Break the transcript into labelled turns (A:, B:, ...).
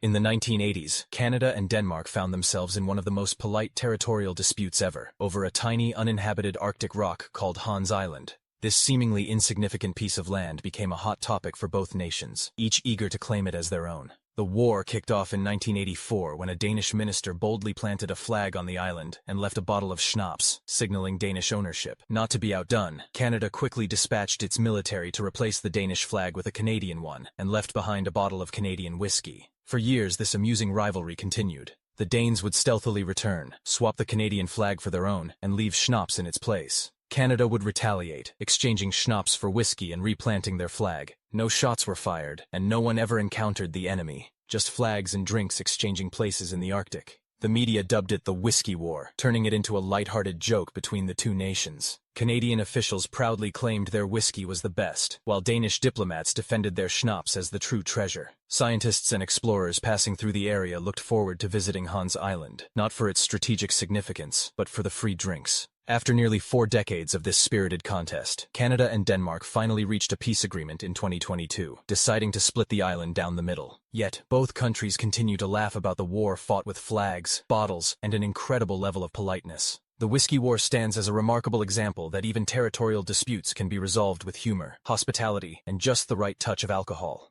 A: In the 1980s, Canada and Denmark found themselves in one of the most polite territorial disputes ever, over a tiny, uninhabited Arctic rock called Hans Island. This seemingly insignificant piece of land became a hot topic for both nations, each eager to claim it as their own. The war kicked off in 1984 when a Danish minister boldly planted a flag on the island and left a bottle of schnapps, signaling Danish ownership. Not to be outdone, Canada quickly dispatched its military to replace the Danish flag with a Canadian one, and left behind a bottle of Canadian whiskey. For years, this amusing rivalry continued. The Danes would stealthily return, swap the Canadian flag for their own, and leave schnapps in its place. Canada would retaliate, exchanging schnapps for whiskey and replanting their flag. No shots were fired, and no one ever encountered the enemy, just flags and drinks exchanging places in the Arctic. The media dubbed it the Whiskey War, turning it into a light-hearted joke between the two nations. Canadian officials proudly claimed their whiskey was the best, while Danish diplomats defended their schnapps as the true treasure. Scientists and explorers passing through the area looked forward to visiting Hans Island, not for its strategic significance, but for the free drinks. After nearly 4 decades of this spirited contest, Canada and Denmark finally reached a peace agreement in 2022, deciding to split the island down the middle. Yet, both countries continue to laugh about the war fought with flags, bottles, and an incredible level of politeness. The Whiskey War stands as a remarkable example that even territorial disputes can be resolved with humor, hospitality, and just the right touch of alcohol.